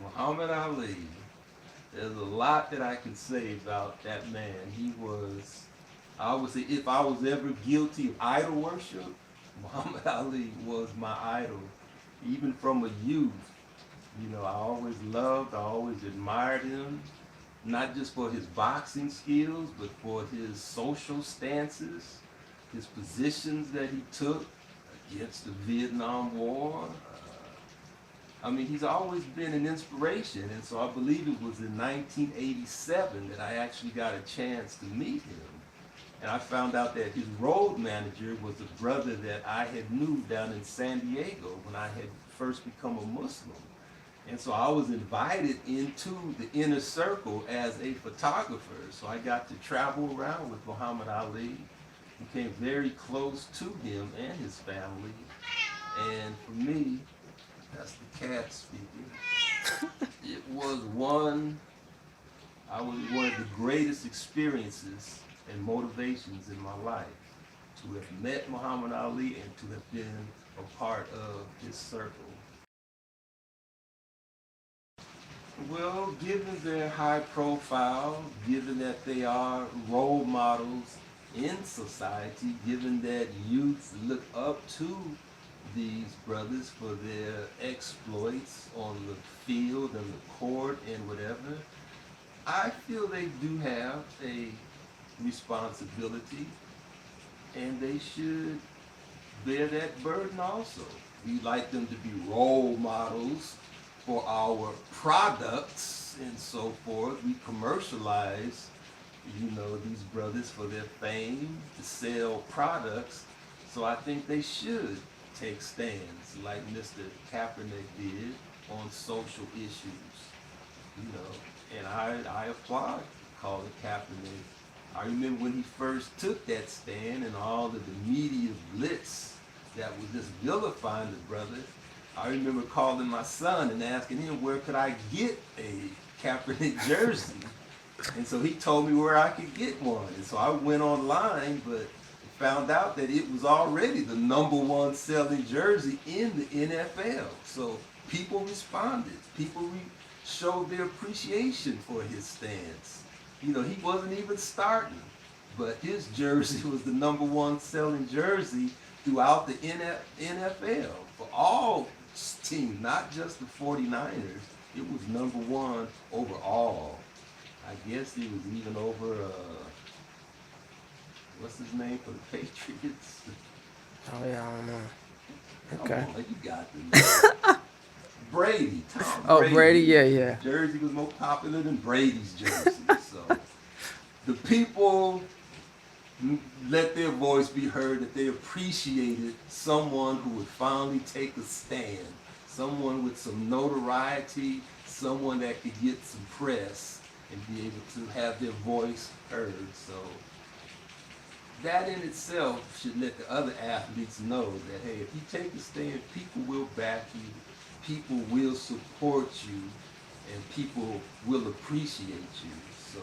Muhammad Ali. There's a lot that I can say about that man. He was, I would say, if I was ever guilty of idol worship, Muhammad Ali was my idol. Even from a youth, I always loved, I always admired him, not just for his boxing skills, but for his social stances, his positions that he took against the Vietnam War. I mean, he's always been an inspiration, and so I believe it was in 1987 that I actually got a chance to meet him. And I found out that his road manager was a brother that I had knew down in San Diego when I had first become a Muslim. And so I was invited into the inner circle as a photographer. So I got to travel around with Muhammad Ali, became very close to him and his family. And for me, that's the cat speaking. It was one of the greatest experiences and motivations in my life to have met Muhammad Ali and to have been a part of his circle. Well, given their high profile, given that they are role models in society, given that youth look up to these brothers for their exploits on the field and the court and whatever, I feel they do have a responsibility and they should bear that burden also. We like them to be role models for our products and so forth. We commercialize, these brothers for their fame, to sell products. So I think they should take stands like Mr. Kaepernick did on social issues, and I applaud Colin Kaepernick. I remember when he first took that stand and all of the media blitz that was just vilifying the brother. I remember calling my son and asking him where could I get a Kaepernick jersey. And so he told me where I could get one. And so I went online, but found out that it was already the number one selling jersey in the NFL. So people responded. People showed their appreciation for his stance. He wasn't even starting, but his jersey was the number one selling jersey throughout the NFL for all teams, not just the 49ers. It was number one overall. I guess it was even over, what's his name for the Patriots? Oh yeah, I don't know. Come Okay. on, you got the Brady, Tom Oh, Brady. Brady, yeah, His yeah. jersey was more popular than Brady's jersey. So the people let their voice be heard that they appreciated someone who would finally take a stand, someone with some notoriety, someone that could get some press and be able to have their voice heard. So that in itself should let the other athletes know that, hey, if you take a stand, people will back you, people will support you, and people will appreciate you. So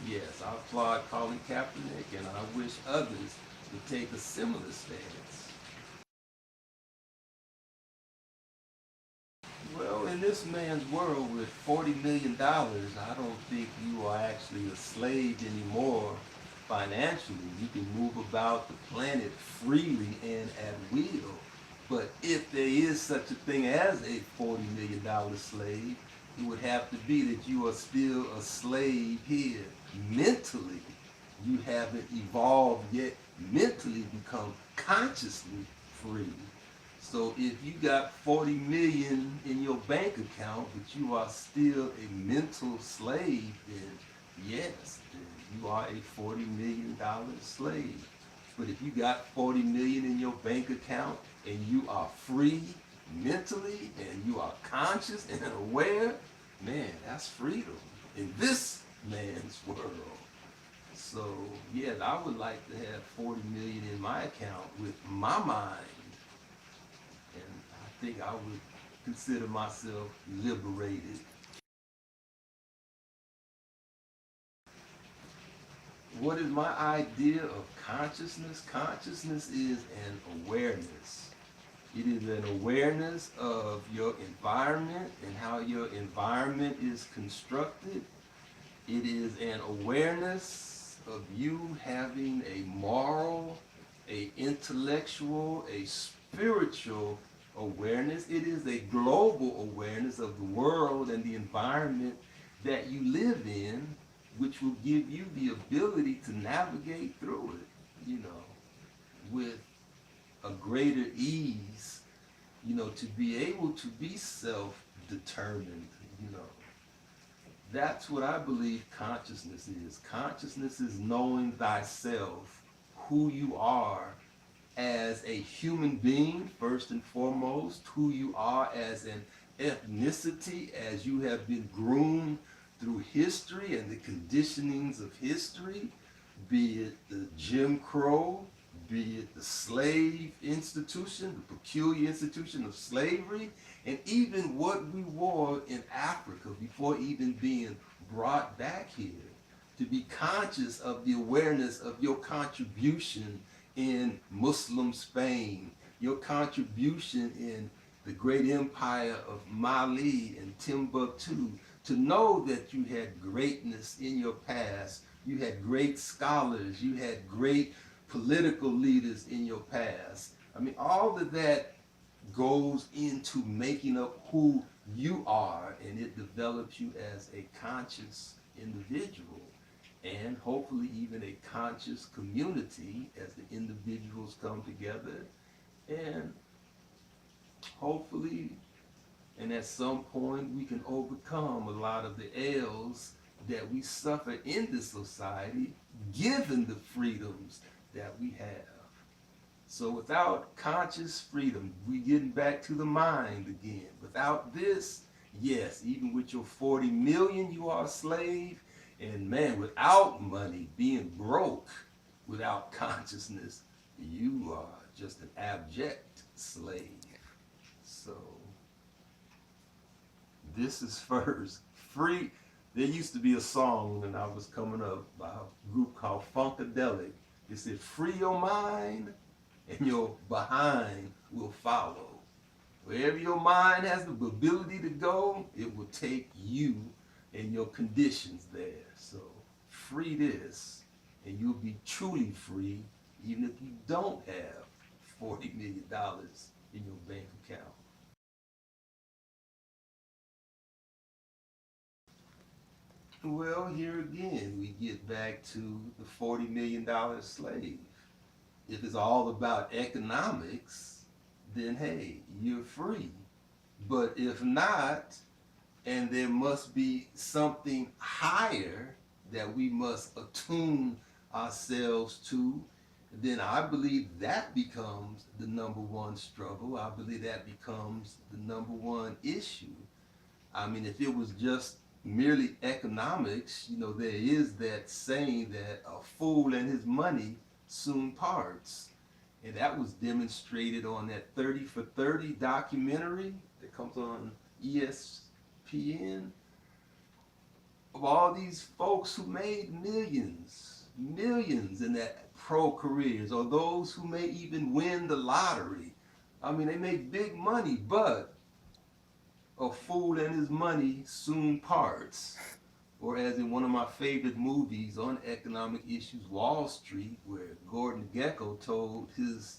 yes, I applaud Colin Kaepernick, and I wish others would take a similar stance. Well, in this man's world with $40 million, I don't think you are actually a slave anymore financially. You can move about the planet freely and at will. But if there is such a thing as a $40 million slave, it would have to be that you are still a slave here mentally. You haven't evolved yet mentally become consciously free. So if you got 40 million in your bank account, but you are still a mental slave, then yes, then you are a $40 million slave. But if you got 40 million in your bank account and you are free mentally and you are conscious and aware, man, that's freedom in this man's world. So yeah, I would like to have 40 million in my account with my mind. And I think I would consider myself liberated. What is my idea of consciousness? Consciousness is an awareness. It is an awareness of your environment and how your environment is constructed. It is an awareness of you having a moral, a intellectual, a spiritual awareness. It is a global awareness of the world and the environment that you live in, which will give you the ability to navigate through it, with a greater ease, to be able to be self-determined, you know. That's what I believe consciousness is. Consciousness is knowing thyself, who you are as a human being, first and foremost, who you are as an ethnicity, as you have been groomed through history and the conditionings of history, be it the Jim Crow, be it the slave institution, the peculiar institution of slavery, and even what we wore in Africa before even being brought back here. To be conscious of the awareness of your contribution in Muslim Spain, your contribution in the great empire of Mali and Timbuktu, to know that you had greatness in your past, you had great scholars, you had great political leaders in your past. I mean, all of that goes into making up who you are, and it develops you as a conscious individual, and hopefully even a conscious community as the individuals come together, and hopefully, and at some point, we can overcome a lot of the ills that we suffer in this society, given the freedoms that we have. So without conscious freedom, we getting back to the mind again. Without this, yes, even with your 40 million, you are a slave. And man, without money, being broke, without consciousness, you are just an abject slave. So this is first. Free. There used to be a song when I was coming up by a group called Funkadelic. It said, free your mind and your behind will follow. Wherever your mind has the ability to go, it will take you and your conditions there. So free this, and you'll be truly free, even if you don't have $40 million in your bank account. Well, here again, we get back to the $40 million slave. If it's all about economics, then hey, you're free. But if not, and there must be something higher that we must attune ourselves to, then I believe that becomes the number one struggle. I believe that becomes the number one issue. I mean, if it was just merely economics, there is that saying that a fool and his money soon parts. And that was demonstrated on that 30 for 30 documentary that comes on ESPN, of all these folks who made millions in that pro careers, or those who may even win the lottery. I mean, they make big money, but a fool and his money soon parts. Or as in one of my favorite movies on economic issues, Wall Street, where Gordon Gekko told his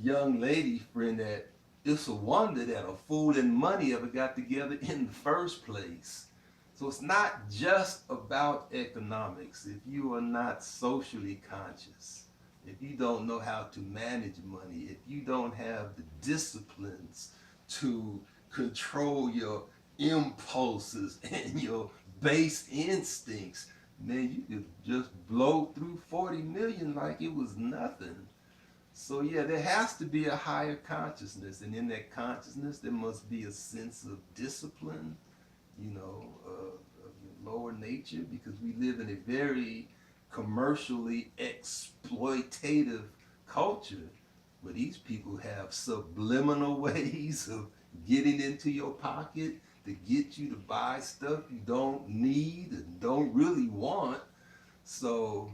young lady friend that it's a wonder that a fool and money ever got together in the first place. So it's not just about economics. If you are not socially conscious, if you don't know how to manage money, if you don't have the disciplines to control your impulses and your base instincts, man, you could just blow through 40 million like it was nothing. So yeah, there has to be a higher consciousness, and in that consciousness there must be a sense of discipline, of your lower nature, because we live in a very commercially exploitative culture where these people have subliminal ways of getting into your pocket to get you to buy stuff you don't need and don't really want. So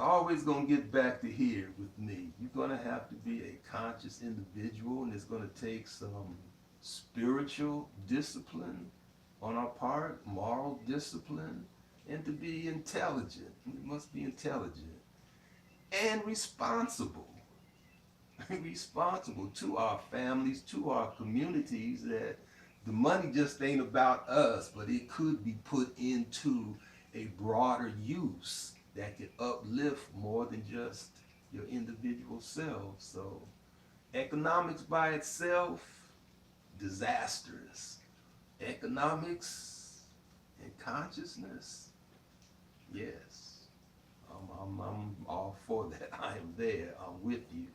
always going to get back to here with me. You're going to have to be a conscious individual, and it's going to take some spiritual discipline on our part, moral discipline, and to be intelligent. We must be intelligent and responsible. Responsible to our families, to our communities, that the money just ain't about us, but it could be put into a broader use that could uplift more than just your individual self. So economics by itself, disastrous. Economics and consciousness, yes. I'm all for that. I am there. I'm with you.